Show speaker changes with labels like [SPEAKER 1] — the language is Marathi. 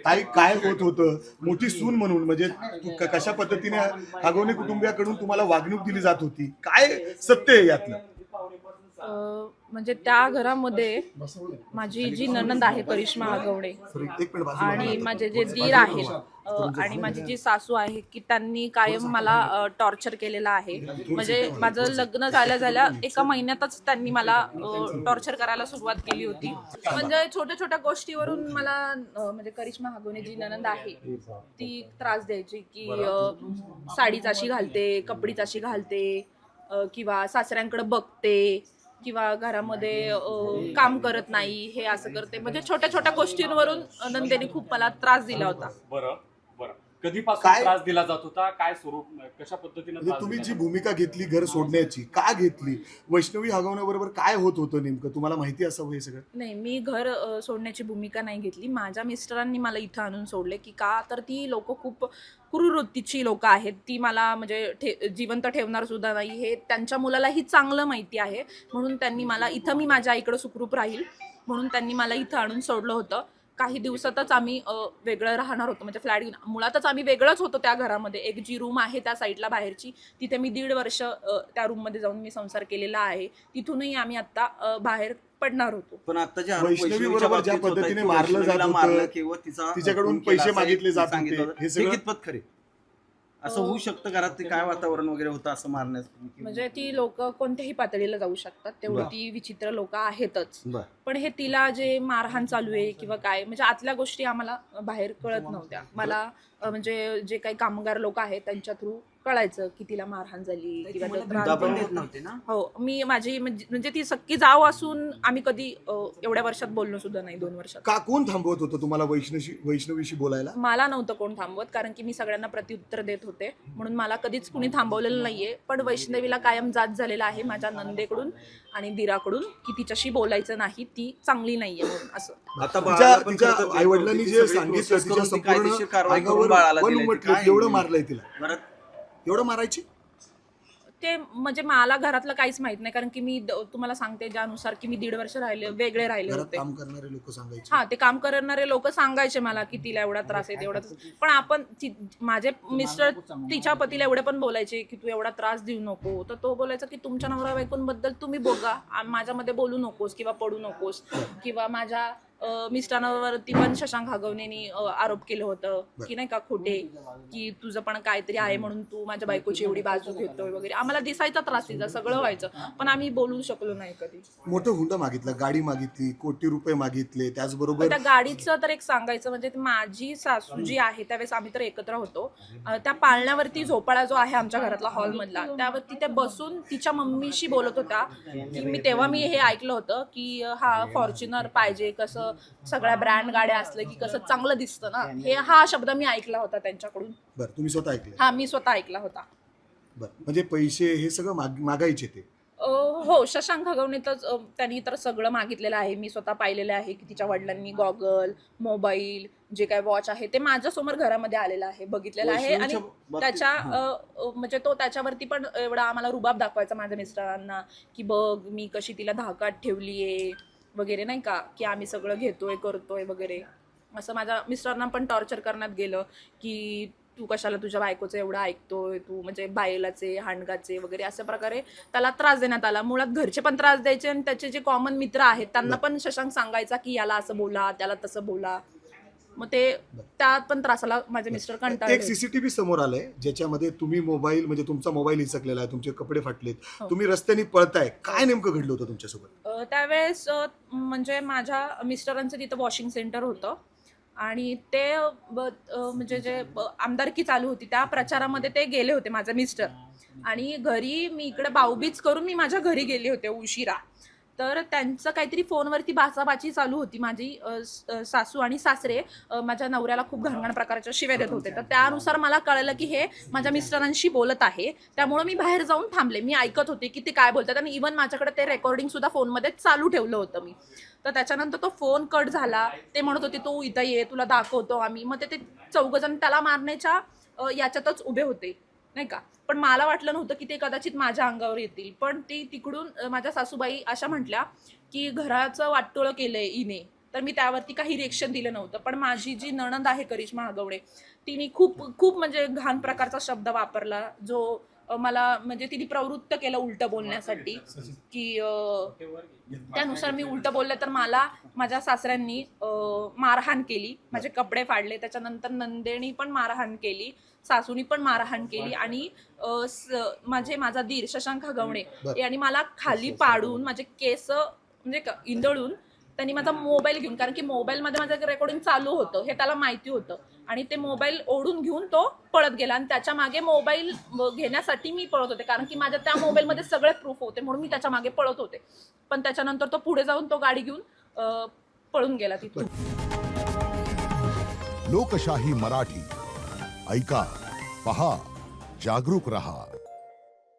[SPEAKER 1] ताई काय होत होतं मोठी सून म्हणून, म्हणजे कशा पद्धतीने हागवणे कुटुंबियाकडून तुम्हाला वागणूक दिली जात होती, काय सत्य आहे यातलं?
[SPEAKER 2] म्हणजे त्या घरामध्ये माझी जी नणंद आहे करिश्मा आगवणे
[SPEAKER 1] एक मिनिट बाजूला
[SPEAKER 2] आणि
[SPEAKER 1] बोला.
[SPEAKER 2] माझे जे दीर आहेत आणि माझी जी सासू आहे की त्यांनी कायम मला टॉर्चर केलेलं आहे. म्हणजे माझं लग्न झाल्या एका महिन्यातच त्यांनी मला टॉर्चर करायला सुरुवात केली होती. म्हणजे छोट्या छोट्या गोष्टीवरून मला म्हणजे करिश्मा आगवणे जी नणंद आहे ती त्रास द्यायची की साडीच अशी घालते, कपडीच अशी घालते, किंवा सासऱ्यांकडे बघते, किंवा घरामध्ये काम करत नाही, हे असं करते. म्हणजे छोट्या छोट्या गोष्टींवरून नंदेने खूप मला त्रास दिला होता.
[SPEAKER 3] बरं बरं. कधीपासून
[SPEAKER 1] काय
[SPEAKER 3] त्रास दिला जात होता? काय स्वरूप, कशा पद्धतीने
[SPEAKER 1] म्हणजे
[SPEAKER 3] त्रास
[SPEAKER 1] तुम्ही
[SPEAKER 3] दिला
[SPEAKER 1] जी
[SPEAKER 3] जात
[SPEAKER 1] भूमिका घेतली घर सोडण्याची, का घेतली? वैष्णवी हागवण्याबरोबर काय होत होतं नेमकं, तुम्हाला माहिती असावं हे सगळं?
[SPEAKER 2] नाही, मी घर सोडण्याची भूमिका नाही घेतली. माझ्या मिस्टरांनी मला इथं आणून सोडले. की का तर ती लोक खूप क्रूर वृत्तीची लोक आहेत. ती मला म्हणजे जिवंत ठेवणार सुद्धा नाही, हे त्यांच्या मुलालाही चांगलं माहिती आहे. म्हणून त्यांनी मला इथं, मी माझ्या आईकडे सुखरूप राहील म्हणून त्यांनी मला इथं आणून सोडलं होतं. काही दिवसातच आम्ही वेगळं राहणार होतो, म्हणजे फ्लॅट घेऊन. मुळातच आम्ही वेगळंच होतो त्या घरामध्ये. एक जी रूम आहे त्या साईडला बाहेरची, तिथे मी 1.5 वर्ष त्या रूममध्ये जाऊन मी संसार केलेला आहे. तिथूनही आम्ही आता बाहेर पडणार होतो.
[SPEAKER 4] पण आता जे
[SPEAKER 1] वैष्णवी बरोबर ज्या पद्धतीने मारलं जात होतं,
[SPEAKER 4] किंवा तिचा
[SPEAKER 1] तिच्याकडून
[SPEAKER 4] खून केला
[SPEAKER 1] पैसे
[SPEAKER 4] असं
[SPEAKER 1] मागितले जात
[SPEAKER 4] सांगितलं
[SPEAKER 1] होते,
[SPEAKER 4] होतं.
[SPEAKER 1] हे सगळं
[SPEAKER 4] कितपत खरे? असं होऊ शकतं घरात? ते काय वातावरण वगैरे होतं असं मारण्यास?
[SPEAKER 2] म्हणजे ती लोक कोणत्याही पातळीला जाऊ शकतात, तेवढी
[SPEAKER 1] बर.
[SPEAKER 2] ती विचित्र लोक आहेतच.
[SPEAKER 4] बर.
[SPEAKER 2] पण हे तिला जे मारहाण चालू आहे किंवा काय, म्हणजे आतल्या गोष्टी आम्हाला बाहेर कळत नव्हत्या. मला म्हणजे जे काही कामगार लोक आहेत त्यांच्या थ्रू कळायचं की तिला मारहाण झाली किंवा तो त्रास
[SPEAKER 4] दाबून
[SPEAKER 2] दिला.
[SPEAKER 4] देत नव्हते ना?
[SPEAKER 2] हो, मी माझी म्हणजे ती सक्की जाव असून आम्ही कधी एवढ्या वर्षात बोललो सुद्धा नाही, 2 वर्षात.
[SPEAKER 1] का कोण थांबवत होतं तुम्हाला वैष्णवीशी बोलायला?
[SPEAKER 2] मला नव्हतं कोण थांबवत, कारण की मी सगळ्यांना प्रत्युत्तर देत होते, म्हणून मला कधीच कुणी थांबवलेलं नाहीये. पण वैष्णवीला कायम जाच झालेला आहे माझ्या नंदेकडून आणि दिराकडून की तिच्याशी बोलायचं नाही, ती चांगली नाहीये म्हणून. असं
[SPEAKER 4] आता
[SPEAKER 1] तिच्या आई वडिलांनी जे सांगितलं, तिच्या संपूर्ण अंगावर वन उमटलं, एवढं मारलंय तिला, एवढं मारायची?
[SPEAKER 2] ते म्हणजे मला घरातलं काहीच माहित नाही, कारण की मी तुम्हाला सांगते ज्यानुसार की मी 1.5 वर्ष वेगळे राहिले
[SPEAKER 1] घरात
[SPEAKER 2] होते.
[SPEAKER 1] काम करणारे लोक सांगायचे.
[SPEAKER 2] हा, ते काम करणारे लोक सांगायचे मला की तिला एवढा त्रास आहे, तेवढा. पण आपण माझे मिस्टर तिच्या पतीला एवढे पण बोलायचे की तू एवढा त्रास देऊ नको, तर तो बोलायचा की तुमच्या नवरा बायकोंबद्दल तुम्ही बघा, माझ्यामध्ये बोलू नकोस किंवा पडू नकोस. किंवा माझ्या मिस्टरांवरती पण शशांक हागवणेनी आरोप केलं होतं की नाही का, खोटे, की तुझं पण काहीतरी आहे म्हणून तू माझ्या बायकोची एवढी बाजू घेतोय वगैरे. आम्हाला दिसायचा त्रास तिचा, सगळं व्हायचं, पण आम्ही बोलू शकलो नाही कधी.
[SPEAKER 1] मोठं हुंडा मागितलं, गाडी मागितली, कोटी रुपये मागितले, त्याचबरोबर
[SPEAKER 2] त्या गाडीचं तर एक सांगायचं म्हणजे, माझी सासू जी आहे त्यावेळेस आम्ही तर एकत्र होतो, त्या पाळण्यावरती झोपाळा जो आहे आमच्या घरातला हॉलमधला, त्यावरती त्या बसून तिच्या मम्मीशी बोलत होत्या की तेव्हा मी हे ऐकलं होतं की हा फॉर्च्युनर पाहिजे, कसं सगळ्या ब्रँड गाड्या असल्या की कसं चांगलं दिसतं ना, हा शब्द मी ऐकला होता त्यांच्याकडून.
[SPEAKER 1] बरं, तुम्ही स्वतः ऐकले?
[SPEAKER 2] हा, मी स्वतः ऐकला होता.
[SPEAKER 1] बरं, म्हणजे पैसे हे सगळं मागायचे ते?
[SPEAKER 2] हो, शशांक हगवणे तर त्यांनी तर सगळं मागितलेलं आहे. मी स्वतः पाहिलेलं आहे की तिच्या वडिलांनी गॉगल, मोबाईल, जे काय वॉच आहे ते माझ्यासमोर घरामध्ये आलेलं आहे, बघितलेलं आहे. आणि त्याच्या म्हणजे तो त्याच्यावरती पण एवढा आम्हाला रुबाब दाखवायचा माझ्या मिस्टरांना की बघ मी कशी तिला धाकात ठेवलीये वगैरे, नाही का, की आम्ही सगळं घेतोय करतोय वगैरे. असं माझ्या मिस्टरांना पण टॉर्चर करण्यात गेलं की तू कशाला तुझ्या बायकोचं एवढं ऐकतोय, तू म्हणजे बायलाचे हांडगाचे वगैरे, अशा प्रकारे त्याला त्रास देण्यात आला. मुळात घरचे पण त्रास द्यायचे आणि त्याचे जे कॉमन मित्र आहेत त्यांना पण शशांक सांगायचा की याला असं बोला, त्याला तसं बोला. मग ते त्यात पण त्रासाला माझे मिस्टर
[SPEAKER 1] एक
[SPEAKER 2] कंटाळले.
[SPEAKER 1] सीसीटीव्ही समोर आलंय ज्याच्यामध्ये तुम्ही मोबाईल, म्हणजे तुमचा मोबाईल हिसकलेला आहे, तुमचे कपडे फाटलेत,
[SPEAKER 2] हो.
[SPEAKER 1] तुम्ही रस्त्याने पळताय, काय नेमकं घडलं होतं तुमच्यासोबत?
[SPEAKER 2] त्यावेळेस म्हणजे माझ्या मिस्टरांचं तिथं वॉशिंग सेंटर होतं आणि ते म्हणजे जे आमदारकी चालू होती त्या प्रचारामध्ये ते गेले होते माझे मिस्टर. आणि घरी मी इकडे भाऊबीज करून मी माझ्या घरी गेले होते उशिरा. तर त्यांचं काहीतरी फोनवरती बाचाबाची चालू होती. माझी सासू आणि सासरे माझ्या नवऱ्याला खूप घाणघाण प्रकारच्या शिव्या देत होते. तर त्यानुसार मला कळलं की हे माझ्या मिस्टरांशी बोलत आहे. त्यामुळे मी बाहेर जाऊन थांबले. मी ऐकत होते की ते काय बोलतात आणि इव्हन माझ्याकडे ते रेकॉर्डिंग सुद्धा फोनमध्ये चालू ठेवलं होतं मी. तर त्याच्यानंतर तो फोन कट झाला. ते म्हणत होते तू इथं ये, तुला दाखवतो आम्ही. मग ते चौघजण त्याला मारण्याच्या याच्यातच उभे होते, नाही का. पण मला वाटलं नव्हतं की ते कदाचित माझ्या अंगावर येतील. पण ती तिकडून माझ्या सासूबाई अशा म्हटल्या की घराचं वाटोळं केलंय हिने, तर मी त्यावरती काही रिएक्शन दिलं नव्हतं. पण माझी जी नणंद आहे करिश्मा हगवणे, तिने खूप खूप म्हणजे घाण प्रकारचा शब्द वापरला, जो मला म्हणजे तिने प्रवृत्त केलं उलटं बोलण्यासाठी, की त्यानुसार मी उलटं बोलले. तर मला माझ्या सासऱ्यांनी मारहाण केली, माझे कपडे फाडले, त्याच्यानंतर नंदेनी पण मारहाण केली, सासूनी पण मारहाण केली, आणि माझा दीर शशांक हगवणे यांनी मला खाली पाडून माझे केस म्हणजे इंदळून त्यांनी माझा मोबाईल घेऊन, कारण की मोबाईलमध्ये माझं रेकॉर्डिंग चालू होतं हे त्याला माहिती होतं, आणि ते मोबाईल ओढून घेऊन तो पळत गेला. आणि त्याच्या मागे मोबाईल घेण्यासाठी मी पळत होते, कारण की माझ्या त्या मोबाईलमध्ये सगळे प्रूफ होते, म्हणून मी त्याच्या मागे पळत होते. पण त्याच्यानंतर तो पुढे जाऊन तो गाडी घेऊन पळून गेला तिथून.
[SPEAKER 5] लोकशाही मराठी ऐका, पहा, जागरूक रहा.